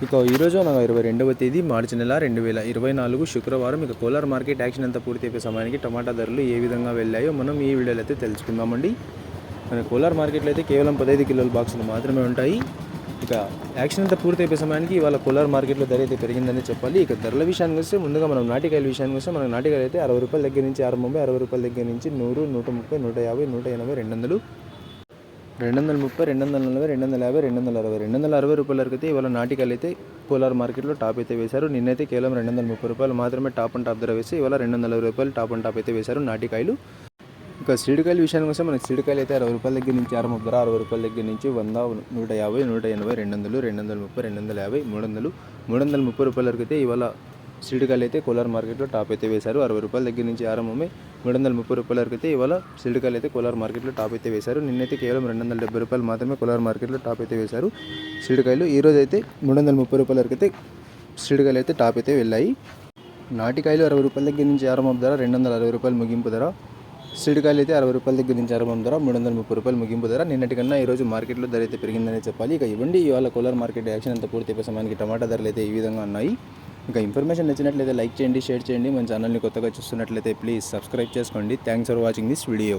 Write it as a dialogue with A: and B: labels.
A: ఇక ఈరోజు అనగా 22వ తేదీ మార్చి నెల 2024 శుక్రవారం ఇక కోలార్ మార్కెట్ యాక్షన్ అంతా పూర్తి అయిపోయే సమయానికి టమాటా ధరలు ఏ విధంగా వెళ్ళాయో మనం ఈ వీడియోలో అయితే తెలుసుకుందామండి. మన కోలార్ మార్కెట్లో అయితే కేవలం 15 కిలోల బాక్సులు మాత్రమే ఉంటాయి. ఇక యాక్షన్ అంతా పూర్తి అయిపోయే సమయానికి ఇవాళ కోలార్ మార్కెట్లో ధర అయితే పెరిగిందని చెప్పాలి. ఇక ధరల విషయానికి వస్తే ముందుగా మనం నాటికాయల విషయానికి వస్తే మన నాటికాయలు అయితే 60 రూపాయల దగ్గర నుంచి 60 రూపాయల దగ్గర నుంచి 100, 130, 150, 180, 200, 230, 240, 250, 260, 260 రూపాయల వరకు అయితే ఇవాళ నాటికాయలు అయితే కోలార్ మార్కెట్లో టాప్ అయితే వేశారు. నిన్నైతే కేవలం 230 రూపాయలు మాత్రమే టాప్ అండ్ టాప్ ధర వేసి ఇవాళ 240 రూపాయలు టాప్ అండ్ టాప్ అయితే వేశారు నాటికాయలు. ఇక సీడికాయల విషయానికి వస్తే మనకి సీడికాయలు అయితే 60 రూపాయల దగ్గర నుంచి ఆరంభ ధర, 60 రూపాయల దగ్గర నుంచి 100, 150, 180, 200, 230, 250, 300, 330 రూపాయల వరకు అయితే ఇవాళ సీడికాయలు అయితే కోలార్ మార్కెట్లో టాప్ అయితే వేశారు. 60 రూపాయల దగ్గర నుంచి ఆరంభమే 330 రూపాయల వరకు అయితే ఇవాళ సీడికాయలు అయితే కోలార్ మార్కెట్లో టాప్ అయితే వేశారు. నిన్నైతే కేవలం 270 రూపాయలు మాత్రమే కోలార్ మార్కెట్లో టాప్ అయితే వేశారు సీడికాయలు. ఈరోజు అయితే 330 రూపాయల వరకు అయితే సీడికాయలు అయితే టాప్ అయితే వెళ్ళాయి. నాటికాయలు 60 రూపాయల దగ్గర నుంచి ఆరంభ ధర, 260 రూపాయలు ముగింపు ధర. సీడికాయలు అయితే 60 రూపాయల దగ్గర నుంచి ఆరంభం ధర, 330 రూపాయలు ముగింపు ధర. నిన్నటికన్నా ఈరోజు మార్కెట్లో ధర అయితే పెరిగిందనే చెప్పాలి. ఇక ఇవ్వండి ఇవాళ కోలార్ మార్కెట్ యాక్షన్ అంతా పూర్తి అయిపోయే సమయానికి టమాటా ధరలు అయితే ఈ విధంగా ఉన్నాయి. ఇంకా ఇన్ఫర్మేషన్ నచ్చినట్లయితే లైక్ చేయండి, షేర్ చేయండి. మన ఛానల్ని కొత్తగా చూస్తున్నట్లయితే ప్లీజ్ సబ్స్క్రైబ్ చేసుకోండి. Thanks for watching this video.